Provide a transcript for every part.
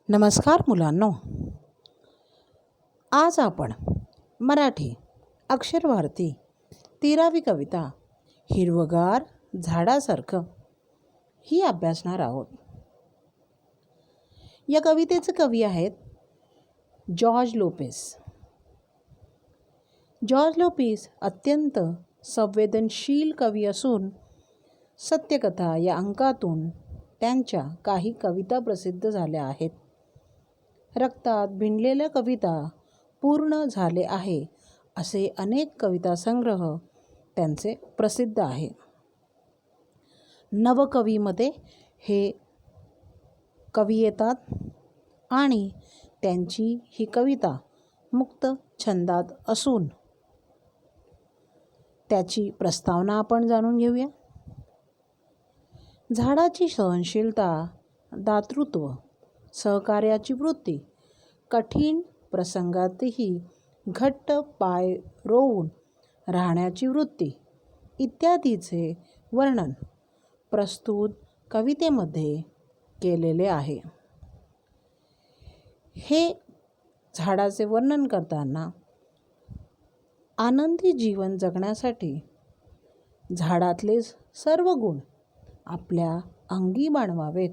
नमस्कार मुलांनो, आज आपण मराठी अक्षर भारती 13वी कविता हिरवगार झाडासारखं ही अभ्यासणार आहोत. या कवितेचे कवी आहेत जॉर्ज लोपेस. जॉर्ज लोपेस अत्यंत संवेदनशील कवी असून सत्यकथा या अंकातून त्यांच्या काही कविता प्रसिद्ध झाल्या आहेत. रक्तात भिनलेल्या कविता, पूर्ण झाले आहे असे अनेक कविता संग्रह त्यांचे प्रसिद्ध आहे. नवकवीमध्ये हे कवी येतात आणि त्यांची ही कविता मुक्त छंदात असून त्याची प्रस्तावना आपण जाणून घेऊया. झाडाची सहनशीलता, दातृत्व, सहकार्याची वृत्ती, कठीण प्रसंगातही घट्ट पाय रोवून राहण्याची वृत्ती इत्यादीचे वर्णन प्रस्तुत कवितेमध्ये केलेले आहे. हे झाडाचे वर्णन करताना आनंदी जीवन जगण्यासाठी झाडातले सर्व गुण आपल्या अंगी बाणवावेत.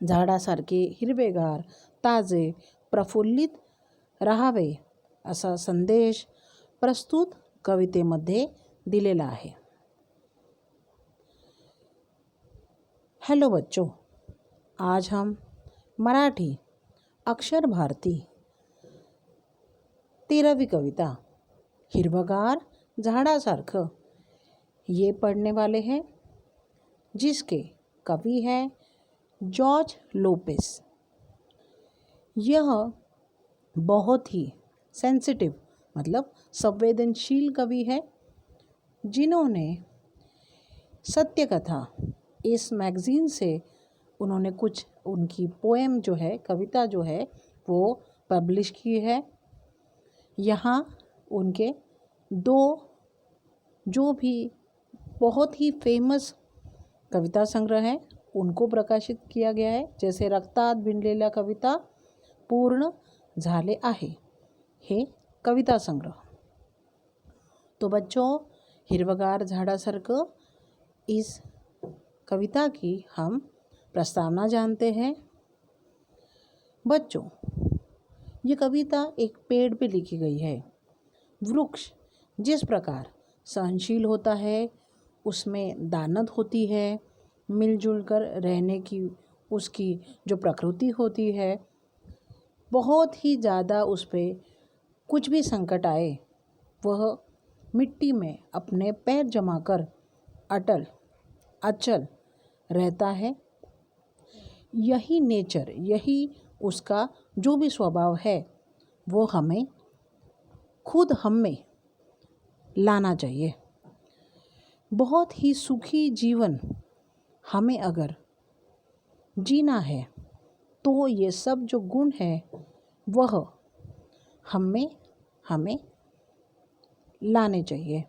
झाडासारखे हिरवेगार, ताजे, प्रफुल्लित राहावे असा संदेश प्रस्तुत कवितेमध्ये दिलेला आहे. हेलो बच्चों, आज हम मराठी अक्षर भारती 13वीं कविता हिरवगार झाड़ासारखं ये पढ़ने वाले हैं, जिसके कवि हैं जॉर्ज लोपेस. यह बहुत ही सेंसिटिव मतलब संवेदनशील कवि है, जिन्होंने सत्यकथा इस मैगज़ीन से उन्होंने कुछ उनकी पोएम जो है, कविता जो है वो पब्लिश की है. यहाँ उनके दो जो भी बहुत ही फेमस कविता संग्रह हैं उनको प्रकाशित किया गया है. जैसे रक्तात भिनलेल्या कविता, पूर्ण झाले आहे हे कविता संग्रह. तो बच्चों, हिरवगार झाड़ासारखं इस कविता की हम प्रस्तावना जानते हैं. बच्चों, ये कविता एक पेड़ पे लिखी गई है. वृक्ष जिस प्रकार सहनशील होता है, उसमें दानत होती है, मिलजुल कर रहने की उसकी जो प्रकृति होती है, बहुत ही ज़्यादा उस पर कुछ भी संकट आए वह मिट्टी में अपने पैर जमाकर अटल अचल रहता है. यही नेचर, यही उसका जो भी स्वभाव है वो हमें खुद हम में लाना चाहिए. बहुत ही सुखी जीवन हमें अगर जीना है तो ये सब जो गुण है वह हमें लाने चाहिए.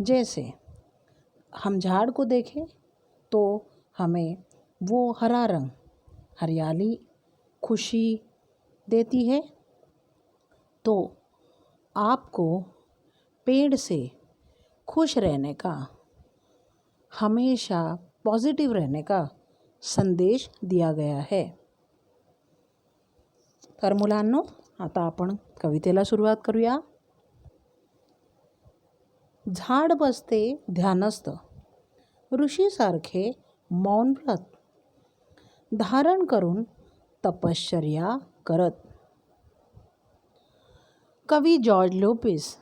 जैसे हम झाड़ को देखें तो हमें वो हरा रंग, हरियाली, खुशी देती है. तो आपको पेड़ से खुश रहने का, हमेशा पॉझिटिव्ह रहने का संदेश दिया गया है. तर मुलांनो, आता आपण कवितेला सुरुवात करूया. झाड बसते ध्यानस्थ, ऋषीसारखे मौन व्रत धारण करून तपश्चर्या करत. कवी जॉर्ज लोपेस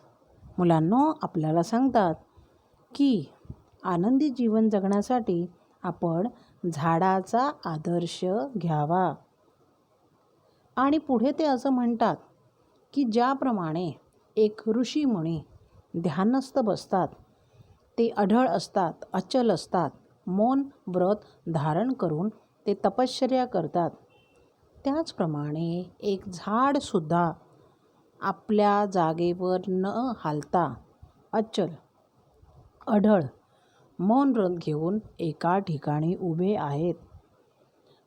मुलांनो आपल्याला सांगतात की आनंदी जीवन जगण्यासाठी आपण झाडाचा आदर्श घ्यावा. आणि पुढे ते असं म्हणतात की ज्याप्रमाणे एक ऋषीमुनी ध्यानस्थ बसतात, ते अढळ असतात, अचल असतात, मौन व्रत धारण करून ते तपश्चर्या करतात, त्याचप्रमाणे एक झाडसुद्धा आपल्या जागेवर न हालता अचल अढळ मौन व्रत घेऊन एका ठिकाणी उभे आहेत.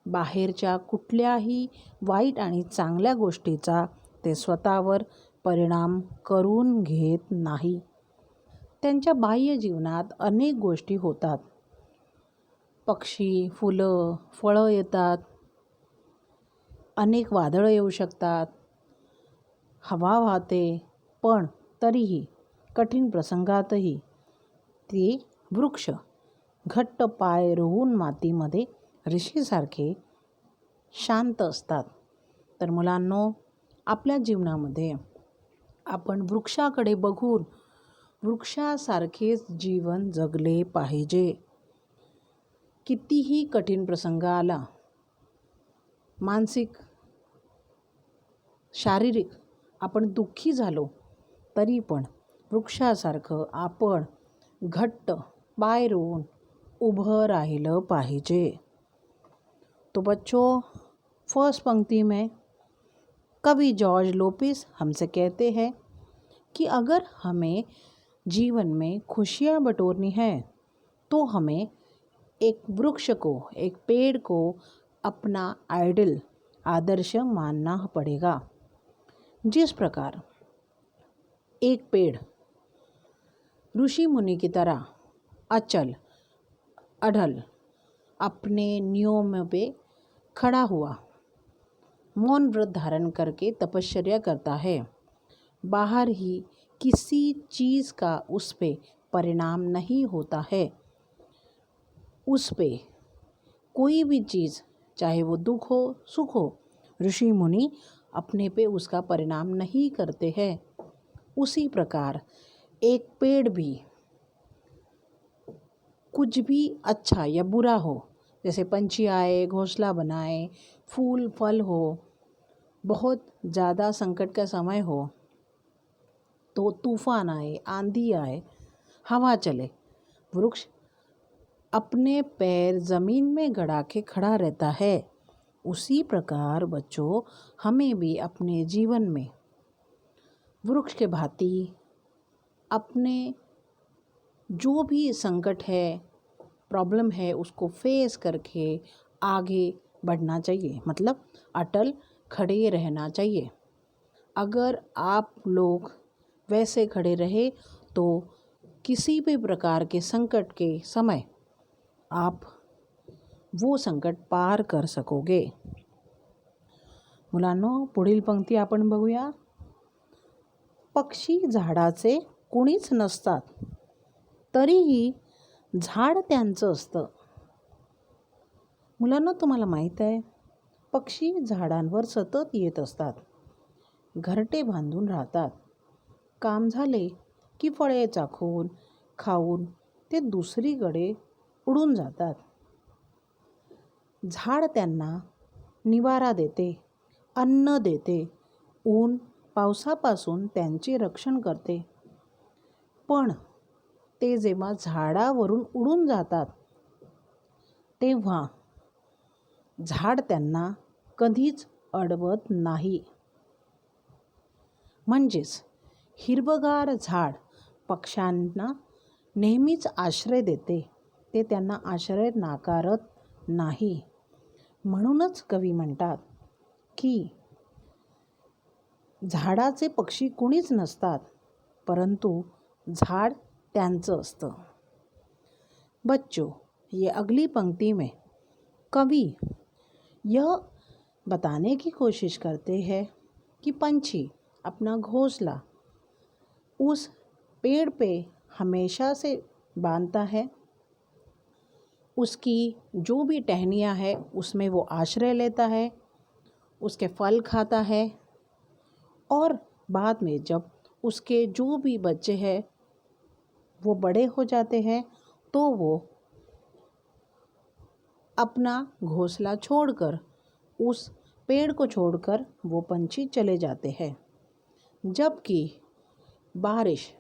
बाहेरच्या कुठल्याही वाईट आणि चांगल्या गोष्टीचा ते स्वतःवर परिणाम करून घेत नाही. त्यांच्या बाह्य जीवनात अनेक गोष्टी होतात. पक्षी, फुलं, फळं येतात. अनेक वादळं येऊ शकतात. हवा वाहते. पण तरीही कठीण प्रसंगातही ते वृक्ष घट्ट पाय रोवून मातीमध्ये ऋषीसारखे शांत असतात. तर मुलांनो, आपल्या जीवनामध्ये आपण वृक्षाकडे बघून वृक्षासारखेच जीवन जगले पाहिजे. कितीही कठीण प्रसंग आला, मानसिक, शारीरिक आपण दुःखी झालो तरी पण वृक्षासारखं आपण घट्ट पाय रोवून उभं राहिलं पाहिजे. तो बच्चों, फर्स्ट पंक्ति में कवि जॉर्ज लोपेस हमसे कहते हैं कि अगर हमें जीवन में खुशियाँ बटोरनी है तो हमें एक वृक्ष को, एक पेड़ को अपना आइडल, आदर्श मानना पड़ेगा. जिस प्रकार एक पेड़ ऋषि मुनि की तरह अचल अढल अपने नियमों पे खड़ा हुआ, मौन व्रत धारण करके तपश्चर्या करता है, बाहर ही किसी चीज़ का उस पे परिणाम नहीं होता है. उस पे कोई भी चीज़, चाहे वो दुख हो सुख हो, ऋषि मुनि अपने पे उसका परिणाम नहीं करते हैं. उसी प्रकार एक पेड़ भी कुछ भी अच्छा या बुरा हो, जैसे पंछी आए, घोंसला बनाए, फूल फल हो, बहुत ज़्यादा संकट का समय हो तो तूफान आए, आंधी आए, हवा चले, वृक्ष अपने पैर ज़मीन में गड़ा के खड़ा रहता है. उसी प्रकार बच्चों, हमें भी अपने जीवन में वृक्ष के भांति अपने जो भी संकट है, प्रॉब्लम है, उसको फेस करके आगे बढ़ना चाहिए. मतलब अटल खड़े रहना चाहिए. अगर आप लोग वैसे खड़े रहे तो किसी भी प्रकार के संकट के समय आप वो संकट पार कर सकोगे. मुलांनो, पुढील पंक्ती आपण बघूया. पक्षी झाडाचे कुणीच नसतात, तरीही झाड त्यांचं असतं. मुलांनो, तुम्हाला माहीत आहे, पक्षी झाडांवर सतत येत असतात, घरटे बांधून राहतात. काम झाले की फळे चाखून खाऊन ते दुसरीकडे उडून जातात. झाड त्यांना निवारा देते, अन्न देते, ऊन पावसापासून त्यांचे रक्षण करते. पण ते जेव्हा झाडावरून उडून जातात तेव्हा झाड त्यांना कधीच अडवत नाही. म्हणजेच हिरवगार झाड पक्ष्यांना नेहमीच आश्रय देते, ते त्यांना आश्रय नाकारत नाही. म्हणूनच कवी म्हणतात की झाडाचे पक्षी कुणीच नसतात, परंतु झाड त्यांचं असतं. बच्चों, ये अगली पंक्ति में कवि यह बताने की कोशिश करते हैं कि पंछी अपना घोंसला उस पेड़ पे हमेशा से बांधता है, उसकी जो भी टहनियाँ है उसमें वो आश्रय लेता है, उसके फल खाता है, और बाद में जब उसके जो भी बच्चे हैं वो बड़े हो जाते हैं तो वो अपना घोंसला छोड़कर, उस पेड़ को छोड़कर वो पंछी चले जाते हैं. जबकि बारिश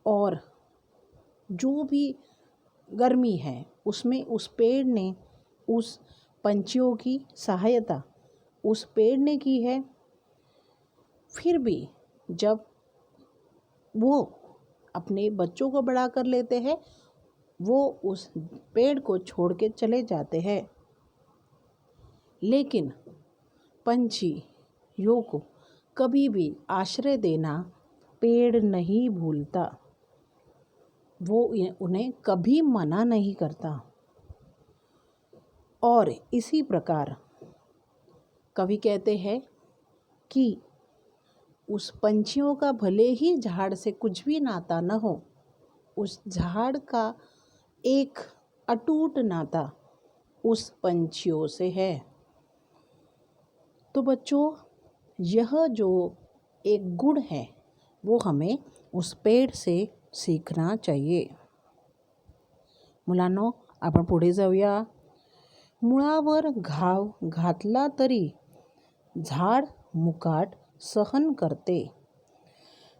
और जो भी गर्मी है उसमें उस पेड़ ने, उस पंछियों की सहायता उस पेड़ ने की है. फिर भी जब वो अपने बच्चों को बड़ा कर लेते हैं, वो उस पेड़ को छोड़ के चले जाते हैं. लेकिन पंछियों को कभी भी आश्रय देना पेड़ नहीं भूलता। वो उन्हें कभी मना नहीं करता। और इसी प्रकार कवि कहते हैं कि उस पंछियों का भले ही झाड़ से कुछ भी नाता न हो, उस झाड़ का एक अटूट नाता उस पंछियों से है। तो बच्चों, यह जो एक गुण है वो हमें उस पेड़ से सीखना चाहिए। मुलांनो, आपण पुढे जाऊया. मुळावर घाव घातला तरी झाड मुकाट सहन करते.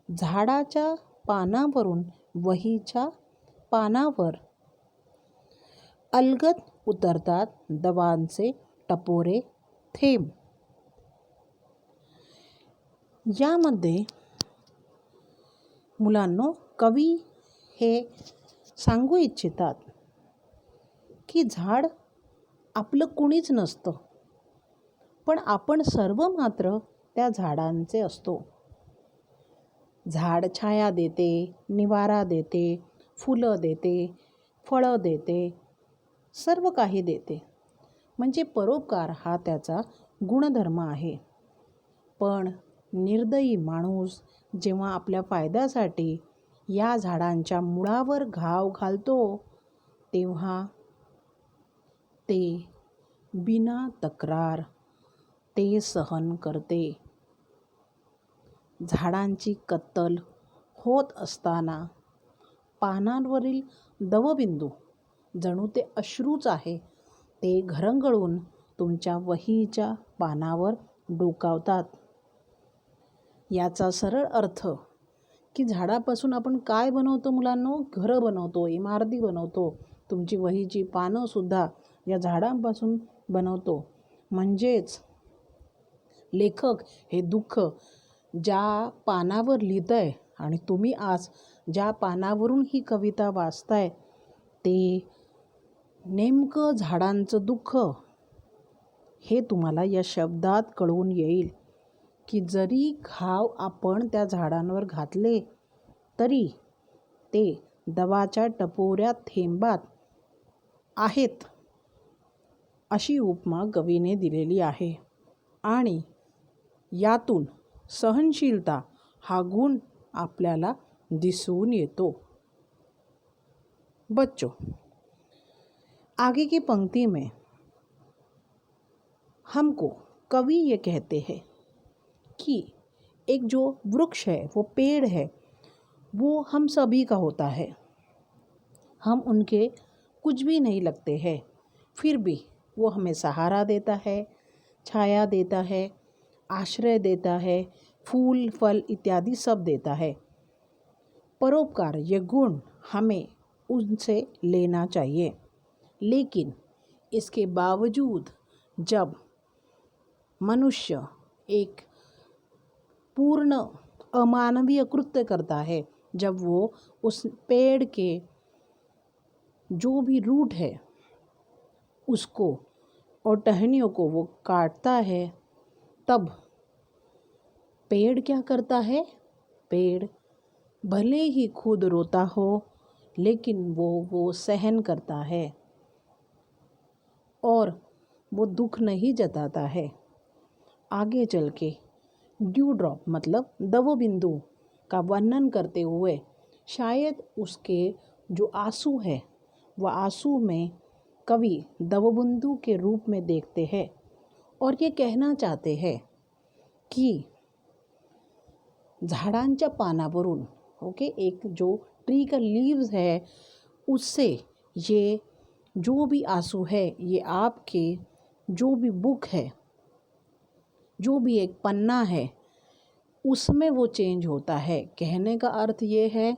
झाडाच्या पानावरून वहीच्या पानावर अलगद उतरतात दवांचे टपोरे थेंब. यामध्ये मुलांनो, कवी हे सांगू इच्छितात की झाड आपलं कुणीच नसतं, पण आपण सर्व मात्र त्या झाडांचे असतो. झाड छाया देते, निवारा देते, फुलं देते, फळं देते, सर्व काही देते. म्हणजे परोपकार हा त्याचा गुणधर्म आहे. पण निर्दयी माणूस जेव्हा आपल्या फायद्यासाठी या झाडांच्या मुळावर घाव घालतो, तेव्हा ते बिना तक्रार ते सहन करते. झाडांची कत्तल होत असताना पानांवरील दवबिंदू जणू ते अश्रूच आहे, ते घरंगळून तुमच्या वहीच्या पानावर डोकावतात. याचा सरळ अर्थ की झाडापासून आपण काय बनवतो मुलांनो? घरं बनवतो, इमारती बनवतो. तुमची वहीची पानंसुद्धा या झाडांपासून बनवतो. म्हणजेच लेखक हे दुःख ज्या पानावर लिहित आहे आणि तुम्ही आज ज्या पानावरून ही कविता वाचताय, ते नेमकं झाडांचं दुःख हे तुम्हाला या शब्दात कळून येईल की जरी घाव आपण त्या झाडांवर घातले तरी ते दवाच्या टपोऱ्या थेंबात आहेत, अशी उपमा कवीने दिलेली आहे. आणि यातून सहनशीलता हा गुण आपल्याला दिसून येतो. बच्चों, आगे की पंक्ति में हमको कवि ये कहते हैं कि एक जो वृक्ष है, वो पेड़ है, वो हम सभी का होता है. हम उनके कुछ भी नहीं लगते हैं, फिर भी वो हमें सहारा देता है, छाया देता है, आश्रय देता है, फूल फल इत्यादि सब देता है. परोपकार ये गुण हमें उनसे लेना चाहिए. लेकिन इसके बावजूद जब मनुष्य एक पूर्ण अमानवीय कृत्य करता है, जब वो उस पेड़ के जो भी रूट है उसको और टहनियों को वो काटता है, तब पेड़ क्या करता है? पेड़ भले ही खुद रोता हो, लेकिन वो सहन करता है और वो दुख नहीं जताता है. आगे चल के ड्यू ड्रॉप मतलब दवबिंदु का वर्णन करते हुए शायद उसके जो आंसू है, वह आंसू में कवि दवबिंदु के रूप में देखते हैं और ये कहना चाहते हैं की झाडांच्या पानावरून एक जो ट्री का लीव्स है, उससे ये जो भी आंसू है, ये आपके जो भी बुक है, जो भी एक पन्ना है, उसमें वो चेंज होता है. कहने का अर्थ ये है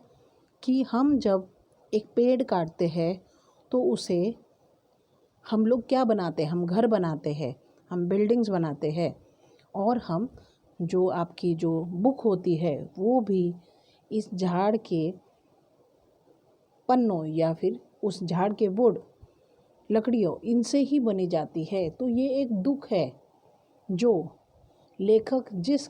कि हम जब एक पेड़ काटते हैं तो उसे हम लोग क्या बनाते हैं? हम घर बनाते हैं, हम बिल्डिंग्स बनाते हैं, और हम जो आपकी जो बुक होती है वो भी इस झाड़ के पन्नों या फिर उस झाड़ के वुड लकड़ियों इनसे ही बनी जाती है। तो ये एक दुख है जो लेखक जिस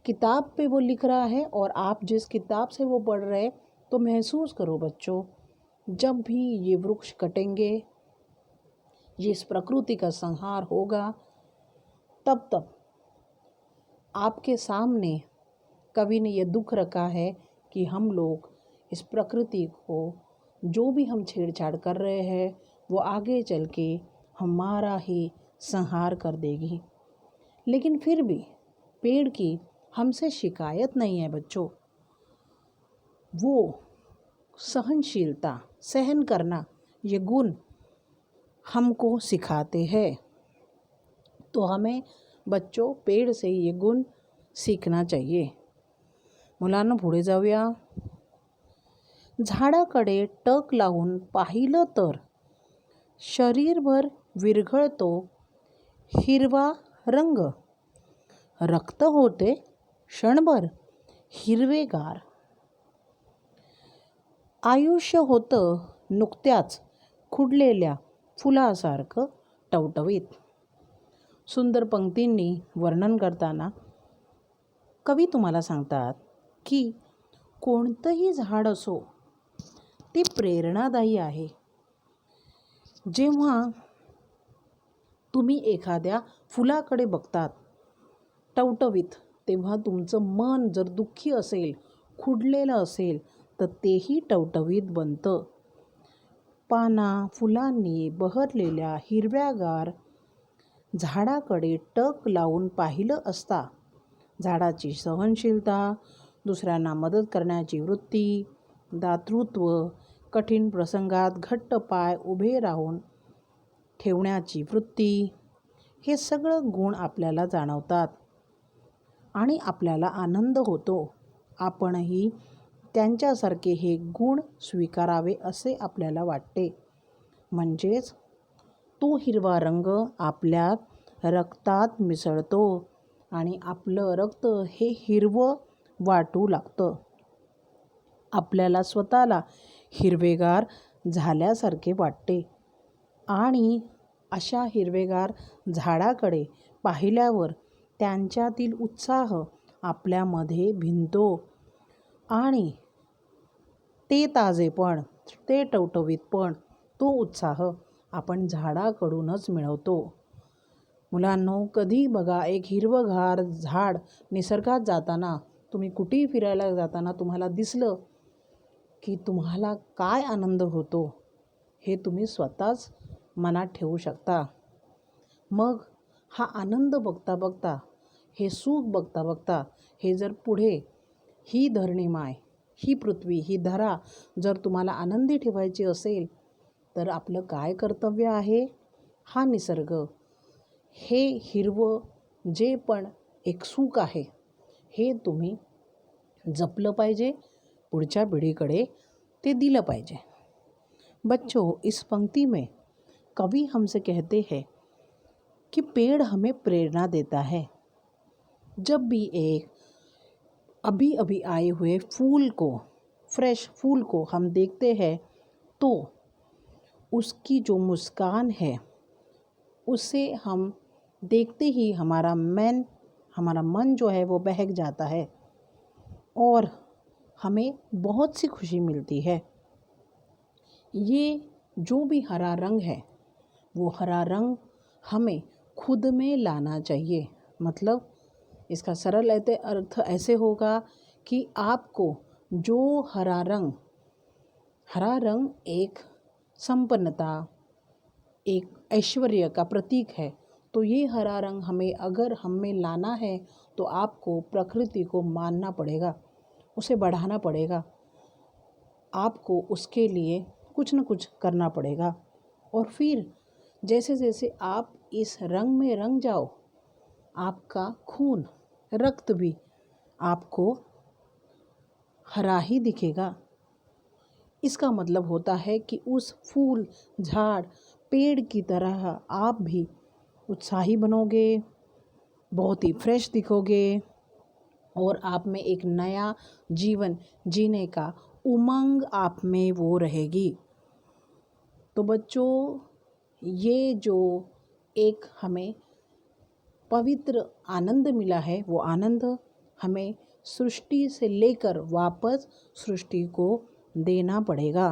किताब पे वो लिख रहा है और आप जिस किताब से वो पढ़ रहे हैं, तो महसूस करो बच्चों, जब भी ये वृक्ष कटेंगे, ये इस प्रकृति का संहार होगा, तब आपके सामने कवि ने ये दुख रखा है कि हम लोग इस प्रकृति को जो भी हम छेड़छाड़ कर रहे हैं वो आगे चल के हमारा ही संहार कर देगी। लेकिन फिर भी पेड़ की हमसे शिकायत नहीं है बच्चों। वो सहनशीलता, सहन करना, ये गुण हमको सिखाते हैं। तो हमें बच्चों पेड़ से ये गुण सीखना चाहिए। मुलांनो पुढे जाऊया। झाडाकडे टक लावून पाहिलं तर शरीरभर विरघळतो हिरवा रंग, रक्त होते क्षणभर हिरवेगार, आयुष्य होतं नुकत्याच खुडलेल्या फुलासारखं टवटवीत. सुंदर पंक्तींनी वर्णन करताना कवी तुम्हाला सांगतात की कोणतंही झाड असो ते प्रेरणादायी आहे. जेव्हा तुम्ही एखाद्या फुलाकडे बघतात टवटवीत, तेव्हा तुमचं मन जर दुःखी असेल, खुडलेलं असेल, तर तेही टवटवीत बनतं. पाना फुलांनी बहरलेल्या हिरव्यागार झाडाकडे टक लावून पाहिलं असता झाडाची सहनशीलता, दुसऱ्यांना मदत करण्याची वृत्ती, दातृत्व, कठीण प्रसंगात घट्ट पाय उभे राहून ठेवण्याची वृत्ती, हे सगळं गुण आपल्याला जाणवतात आणि आपल्याला आनंद होतो. आपणही त्यांच्यासारखे हे गुण स्वीकारावे असे आपल्याला वाटते. म्हणजेच तो हिरवा रंग आपल्या रक्तात मिसळतो आणि आपलं रक्त हे हिरवं वाटू लागतं. आपल्याला स्वतःला हिरवेगार झाल्यासारखे वाटते आणि अशा हिरवेगार झाडाकडे पाहिल्यावर त्यांच्यातील उत्साह आपल्यामध्ये भिनतो आणि ते ताजेपण, ते टवटवीतपण, तो उत्साह आपण झाडाकडूनच मिळवतो. मुलांनो, कधी बघा एक हिरवंगार झाड निसर्गात जाताना, तुम्ही कुठेही फिरायला जाताना तुम्हाला दिसलं की तुम्हाला काय आनंद होतो हे तुम्ही स्वतःच मनात ठेवू शकता. मग हा आनंद बघता बघता, हे सुख बघता बघता, हे जर पुढे ही धरणीमाय, ही पृथ्वी, ही धरा जर तुम्हाला आनंदी ठेवायची असेल, तर आपलं काय कर्तव्य आहे? हा निसर्ग, हे हिरवं जे पण एक सुख आहे, हे तुम्ही जपलं पाहिजे, पुढच्या पिढीकडे ते दिलं पाहिजे. बच्चों, इस पंक्ति में कवि हमसे कहते हैं कि पेड़ हमें प्रेरणा देता है. जब भी एक अभी अभी आए हुए फूल को, फ्रेश फूल को हम देखते हैं, तो उसकी जो मुस्कान है, उसे हम देखते ही हमारा मन जो है वो बहक जाता है और हमें बहुत सी खुशी मिलती है. ये जो भी हरा रंग है, वो हरा रंग हमें खुद में लाना चाहिए. मतलब इसका सरल अर्थ ऐसे होगा कि आपको जो हरा रंग एक संपन्नता, एक ऐश्वर्य का प्रतीक है, तो ये हरा रंग हमें लाना है, तो आपको प्रकृति को मानना पड़ेगा, उसे बढ़ाना पड़ेगा, आपको उसके लिए कुछ न कुछ करना पड़ेगा. और फिर जैसे जैसे आप इस रंग में रंग जाओ, आपका खून, रक्त भी आपको हरा ही दिखेगा. इसका मतलब होता है कि उस फूल, झाड़, पेड़ की तरह आप भी उत्साही बनोगे, बहुत ही फ्रेश दिखोगे और आप में एक नया जीवन जीने का उमंग आप में वो रहेगी. तो बच्चों, ये जो एक हमें पवित्र आनंद मिला है, वो आनंद हमें सृष्टि से लेकर वापस सृष्टि को देना पड़ेगा।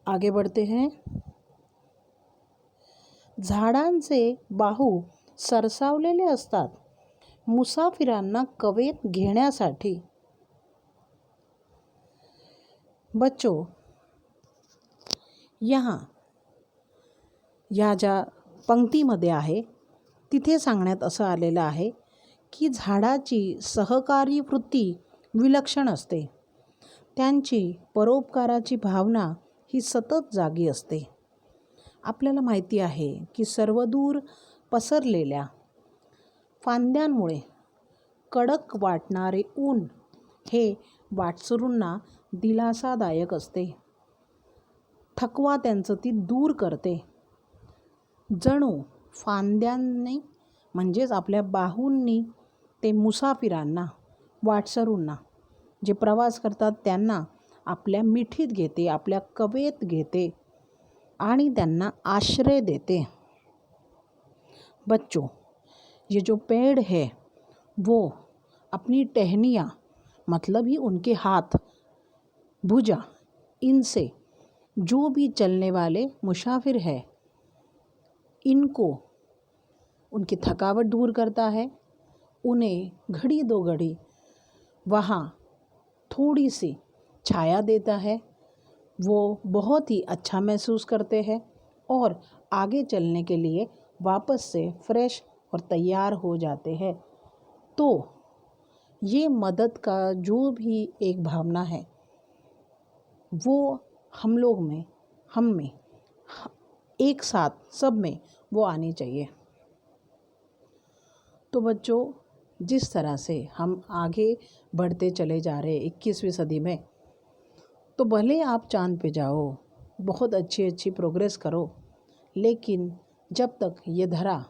आगे बढ़ते हैं। झाडांचे बाहू सरसावलेले असतात मुसाफिरांना कवेत घेण्यासाठी। बच्चों, यहाँ या ज्या पंक्तीमध्ये आहे तिथे सांगण्यात असं आलेलं आहे की झाडाची सहकारी वृत्ती विलक्षण असते. त्यांची परोपकाराची भावना ही सतत जागी असते. आपल्याला माहिती आहे की सर्वदूर पसरलेल्या फांद्यांमुळे कडक वाटणारे ऊन हे वाटसरूंना दिलासादायक असते. थकवा त्यांचं ती दूर करते. जणू फांद्यांनी म्हणजेच आपल्या बाहूंनी ते मुसाफिरांना, वाटसरूंना, जे प्रवास करतात त्यांना आपल्या मिठीत घेते, आपल्या कवेत घेते आणि त्यांना आश्रय देते. बच्चों, ये जो पेड़ है वो अपनी टहनियाँ, मतलब ही उनके हाथ, भुजा, इनसे जो भी चलने वाले मुसाफिर है इनको उनकी थकावट दूर करता है. उन्हें घड़ी दो घड़ी वहाँ थोड़ी सी छाया देता है. वो बहुत ही अच्छा महसूस करते हैं और आगे चलने के लिए वापस से फ्रेश और तैयार हो जाते हैं. तो ये मदद का जो भी एक भावना है वो हम लोग में, हम में एक साथ सब में वो आनी चाहिए. तो बच्चों, जिस तरह से हम आगे बढ़ते चले जा रहे 21वीं सदी में, तो भले आप चाँद पे जाओ, बहुत अच्छी प्रोग्रेस करो, लेकिन जब तक ये धरा,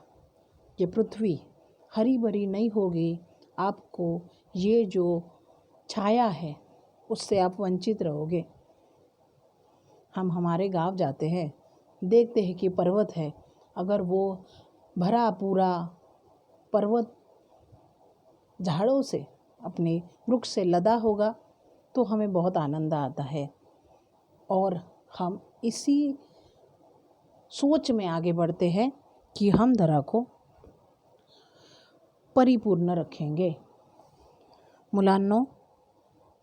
ये पृथ्वी हरी भरी नहीं होगी, आपको ये जो छाया है उससे आप वंचित रहोगे. हम हमारे गांव जाते हैं, देखते हैं कि पर्वत है, अगर वो भरा पूरा पर्वत झाड़ों से, अपने वृक्ष से लदा होगा तो हमें बहुत आनंद आता है और हम इसी सोच में आगे बढ़ते हैं कि हम धरा को परिपूर्ण रखेंगे. मुलांनो,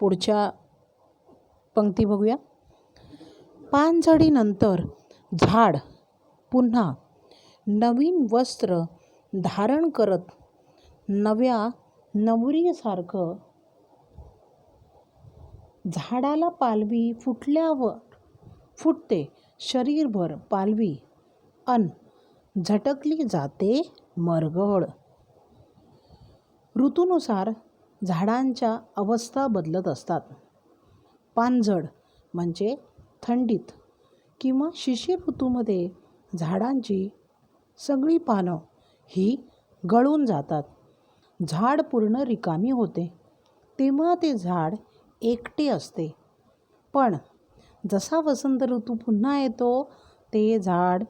पुढच्या पंक्ती बघूया. पानझडीनंतर झाड पुन्हा नवीन वस्त्र धारण करत नव्या नवरीसारखं झाडाला पालवी फुटल्यावर फुटते शरीरभर पालवी अन झटकली जाते मरगळ. ऋतूनुसार झाडांच्या अवस्था बदलत असतात. पानझड म्हणजे थंडीत किंवा शिशिर ऋतूमध्ये झाडांची सगळी पानं ही गळून जातात. झाड पूर्ण रिकामी होते, तेव्हा ते झाड एकटे असते. पण जसा वसंत ऋतू पुन्हा येतो ते झाड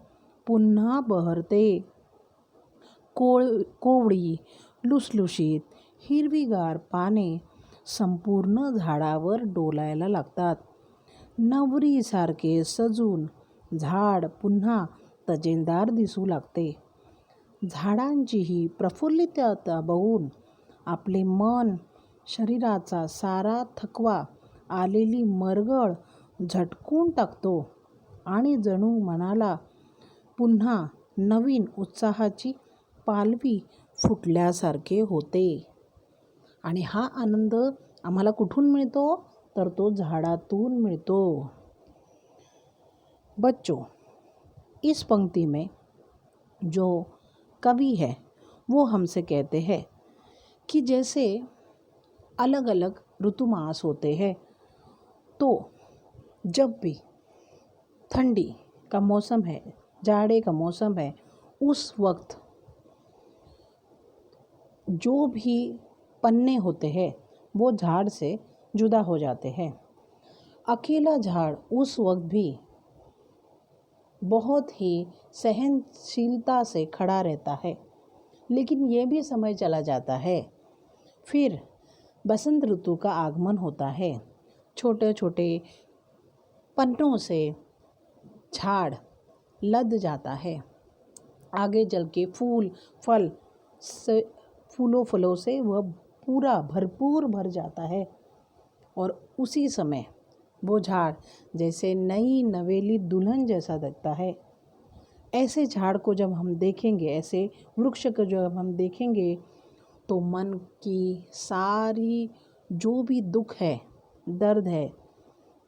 पुन्हा बहरते. कोवळी, लुसलुशीत, हिरवीगार पाने संपूर्ण झाडावर डोलायला लागतात. नवरीसारखे सजून झाड पुन्हा तजेलदार दिसू लागते. झाडांची ही प्रफुल्लितता बघून आपले मन, शरीराचा सारा थकवा, आलेली मरगळ झटकून टाकतो आणि जणू मनाला पुन्हा नवीन उत्साहाची पालवी फुटल्यासारखे होते. आणि हा आनंद आम्हाला कुठून मिळतो? तर तो झाडातून मिळतो. बच्चों, इस पंक्ति में जो कवि है वो हमसे कहते हैं कि जैसे अलग अलग ऋतुमास होते हैं, तो जब भी ठंडी का मौसम है, जाड़े का मौसम है, उस वक्त जो भी पन्ने होते हैं वो झाड़ से जुदा हो जाते हैं. अकेला झाड़ उस वक्त भी बहुत ही सहनशीलता से खड़ा रहता है, लेकिन ये भी समय चला जाता है। फिर बसंत ऋतु का आगमन होता है। छोटे छोटे पन्नों से झाड़ लद जाता है। आगे चल के फूलों से वह पूरा भरपूर भर जाता है और उसी समय वो झाड़ जैसे नई नवेली दुल्हन जैसा दिखता है। ऐसे झाड़ को जब हम देखेंगे, ऐसे वृक्ष को जब हम देखेंगे, तो मन की सारी जो भी दुख है, दर्द है,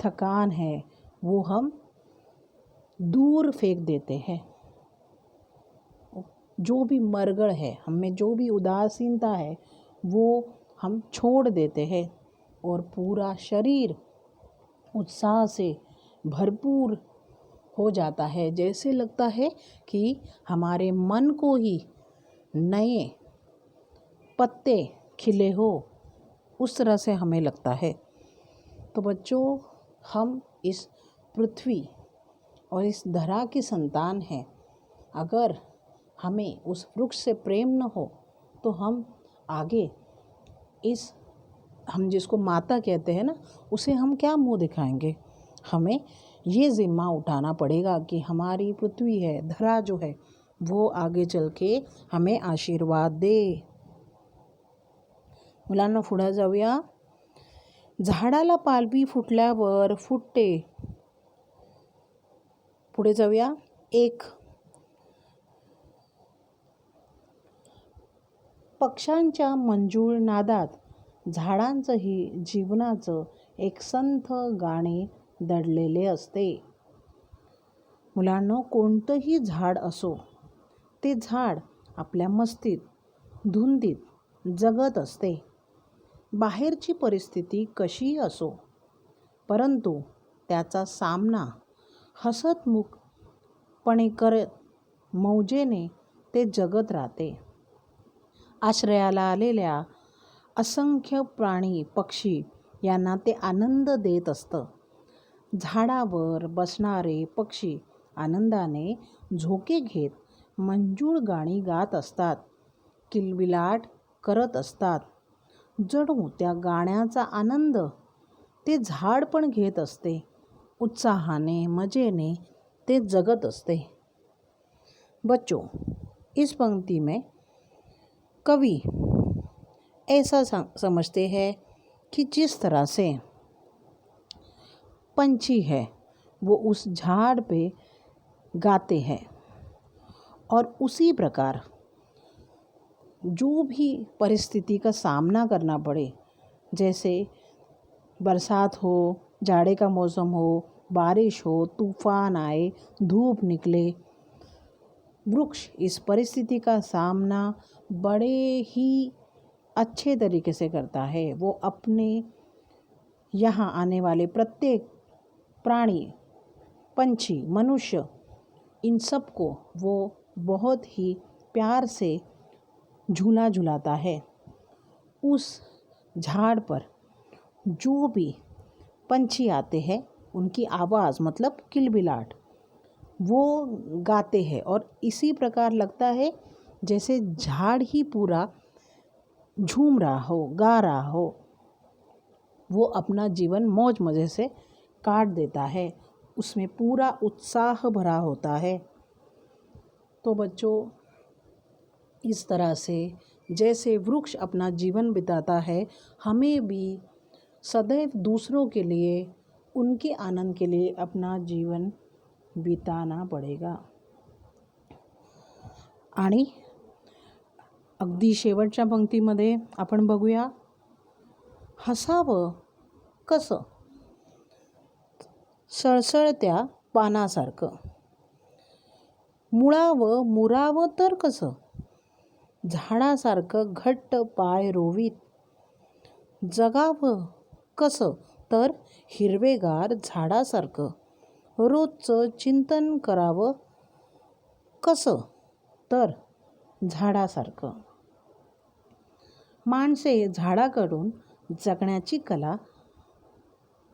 थकान है, वो हम दूर फेंक देते हैं। जो भी मरगड़ है, हमें जो भी उदासीनता है, वो हम छोड़ देते हैं और पूरा शरीर उत्साह से भरपूर हो जाता है। जैसे लगता है कि हमारे मन को ही नए पत्ते खिले हो, उस तरह से हमें लगता है। तो बच्चों, हम इस पृथ्वी और इस धरा की संतान हैं। अगर हमें उस वृक्ष से प्रेम न हो तो हम आगे हम जिसको माता कहते हैं ना, उसे हम क्या मुंह दिखाएंगे। हमें ये ज़िम्मा उठाना पड़ेगा कि हमारी पृथ्वी है, धरा जो है, वो आगे चल के हमें आशीर्वाद दे। मुलांना पुढे जाऊया। झाडाला पालवी फुटल्यावर फुटते. पुढे जाऊया. 1. पक्ष्यांच्या मंजूळ नादात झाडांचंही जीवनाचं एक संथ गाणे दडलेले असते. मुलांनो, कोणतंही झाड असो, ते झाड आपल्या मस्तीत, धुंदीत जगत असते. बाहेरची परिस्थिती कशीही असो, परंतु त्याचा सामना हसतमुखपणे करत मौजेने ते जगत राहते. आश्रयाला आलेल्या असंख्य प्राणी पक्षी यांना ते आनंद देत असतं. झाडावर बसणारे पक्षी आनंदाने झोके घेत मंजूळ गाणी गात असतात, किलबिलाट करत असतात. जणू त्या गाण्याचा आनंद ते झाड पण घेत असते. उत्साहाने, मजेने ते जगत असते. बच्चों, इस पंक्ति में कवि ऐसा समझते हैं कि जिस तरह से पंछी है वो उस झाड़ पे गाते हैं, और उसी प्रकार जो भी परिस्थिति का सामना करना पड़े, जैसे बरसात हो, जाड़े का मौसम हो, बारिश हो, तूफान आए, धूप निकले, वृक्ष इस परिस्थिति का सामना बड़े ही अच्छे तरीके से करता है। वो अपने यहाँ आने वाले प्रत्येक प्राणी, पंछी, मनुष्य, इन सब को वो बहुत ही प्यार से झूला झुलाता है। उस झाड़ पर जो भी पंछी आते हैं, उनकी आवाज़ मतलब किलबिलाट वो गाते हैं, और इसी प्रकार लगता है जैसे झाड़ ही पूरा झूम रहा हो, गा रहा हो। वो अपना जीवन मौज मज़े से काट देता है, उसमें पूरा उत्साह भरा होता है। तो बच्चों, इस तरह से जैसे वृक्ष अपना जीवन बिताता है, हमें भी सदैव दूसरों के लिए, उनके आनंद के लिए अपना जीवन बिताना पडेगा. आणि अगदी शेवटच्या पंक्तीमध्ये आपण बघूया, हसावं कसं, सळसळत्या पानासारखं, मुळावं मुरावं तर कसं, झाडासारखं घट्ट पाय रोवीत, जगावं कसं तर हिरवेगार झाडासारखं, रोजचं चिंतन करावं कसं तर झाडासारखं. माणसे झाडाकडून जगण्याची कला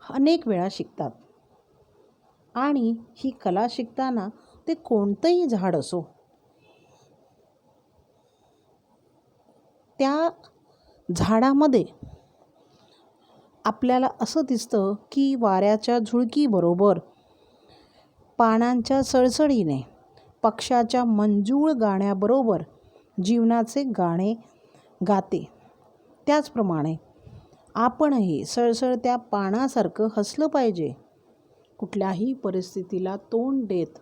अनेक वेळा शिकतात. आणि ही कला शिकताना ते कोणतंही झाड असो, त्या झाडामध्ये आपल्याला असं दिसतं की वाऱ्याच्या झुळकीबरोबर, पानांच्या सळसळीने, पक्ष्याच्या मंजूळ गाण्याबरोबर जीवनाचे गाणे गाते. त्याचप्रमाणे आपणही सळसळत्या पानासारखं हसलं पाहिजे. कुठल्याही परिस्थितीला तोंड देत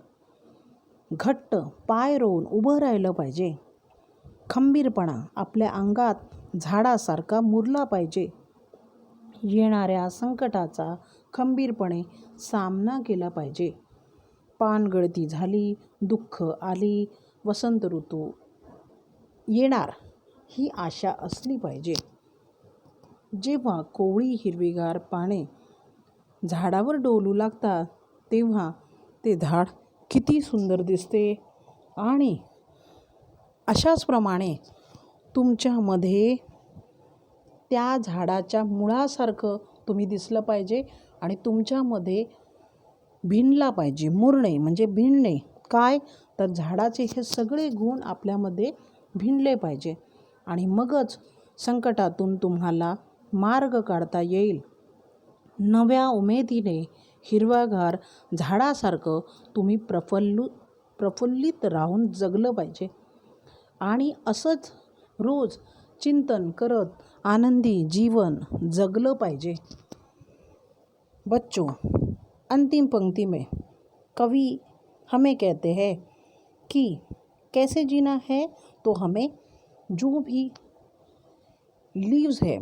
घट्ट पाय रोवून उभं राहिलं पाहिजे. खंबीरपणा आपल्या अंगात झाडासारखा मुरला पाहिजे. येणाऱ्या संकटाचा खंबीरपणे सामना केला पाहिजे. पानगळती झाली, दुःख आली, वसंत ऋतू येणार ही आशा असली पाहिजे. जेव्हा कोवळी हिरवीगार पाने झाडावर डोलू लागतात तेव्हा ते झाड किती सुंदर दिसते. आणि अशाच प्रमाणे तुमच्यामध्ये त्या झाडाच्या मुळासारखं तुम्ही दिसलं पाहिजे आणि तुमच्यामध्ये भिनला पाहिजे. मुरणे म्हणजे भिनणे. काय तर झाडाचे हे सगळे गुण आपल्यामध्ये भिनले पाहिजे आणि मगच संकटातून तुम्हाला मार्ग काढता येईल. नव्या उमेदीने हिरवागार झाडासारखं तुम्ही प्रफुल्लित राहून जगलं पाहिजे. आणि असंच रोज चिंतन करत आनंदी जीवन जगलं पाहिजे. बच्चों, अंतिम पंक्ति में कवि हमें कहते हैं कि कैसे जीना है, तो हमें जो भी लीव्स है,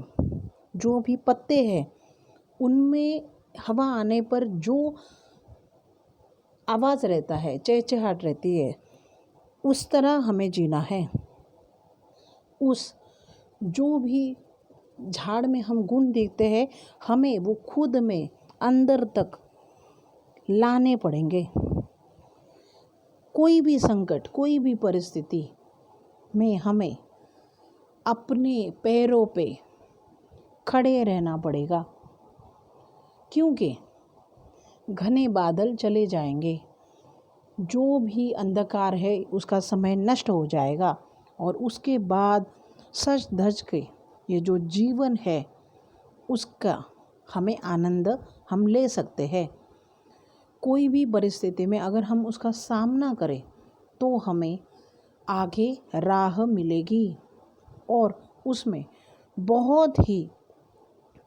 जो भी पत्ते हैं, उनमें हवा आने पर जो आवाज़ रहता है, चहचहाट रहती है, उस तरह हमें जीना है. उस जो भी झाड़ में हम गुण देखते हैं, हमें वो खुद में अंदर तक लाने पड़ेंगे. कोई भी संकट, कोई भी परिस्थिति में हमें अपने पैरों पे खड़े रहना पड़ेगा, क्योंकि घने बादल चले जाएंगे. जो भी अंधकार है उसका समय नष्ट हो जाएगा और उसके बाद सच धज के ये जो जीवन है उसका हमें आनंद हम ले सकते हैं. कोई भी परिस्थिति में अगर हम उसका सामना करें तो हमें आगे राह मिलेगी और उसमें बहुत ही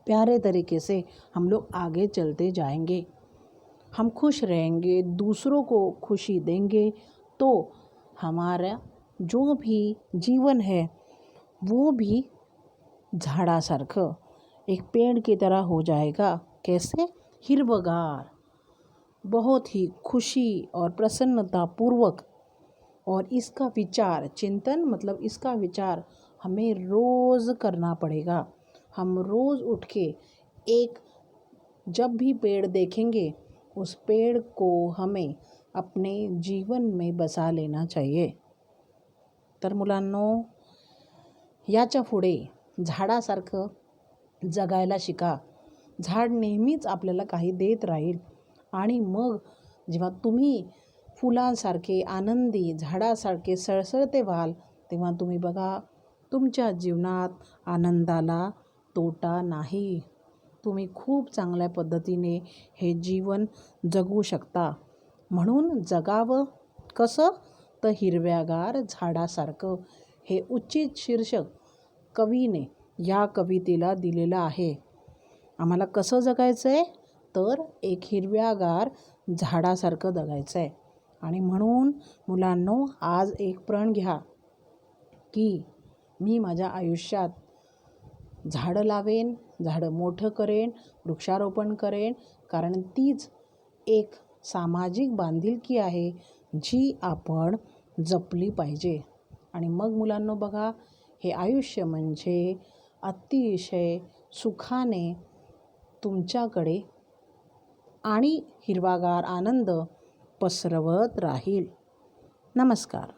प्यारे तरीके से हम लोग आगे चलते जाएंगे. हम खुश रहेंगे, दूसरों को खुशी देंगे, तो हमारा जो भी जीवन है वो भी झाडासारखं एक पेड़ की तरह हो जाएगा. कैसे? हिरवगार, बहुत ही खुशी और प्रसन्नता पूर्वक. और इसका विचार, चिंतन मतलब इसका विचार हमें रोज़ करना पड़ेगा. हम रोज़ उठ के एक जब भी पेड़ देखेंगे उस पेड़ को हमें अपने जीवन में बसा लेना चाहिए. तर मुलांनो, याच्या पुढे झाडासारखं जगायला शिका. झाड नेहमीच आपल्याला काही देत राहील आणि मग जेव्हा तुम्ही फुलांसारखे आनंदी झाडासारखे सळसळते व्हाल तेव्हा तुम्ही बघा तुमच्या जीवनात आनंदाला तोटा नाही. तुम्ही खूप चांगल्या पद्धतीने हे जीवन जगू शकता. म्हणून जगावं कसं? तर हिरव्यागार झाडासारखं. हे उचित शीर्षक कवीने या कवितेला दिलेलं आहे. आम्हाला कसं जगायचं आहे? तर एक हिरव्यागार झाडासारखं जगायचं आहे. आणि म्हणून मुलांनो, आज एक प्रण घ्या की मी माझ्या आयुष्यात झाडं लावेन, झाडं मोठं करेन, वृक्षारोपण करेन, कारण तीच एक सामाजिक बांधिलकी आहे जी आपण जपली पाहिजे. आणि मग मुलांनो बघा, हे आयुष्य म्हणजे अतिशय सुखाने तुमच्याकडे आणि हिरवागार आनंद पसरवत राहील. नमस्कार.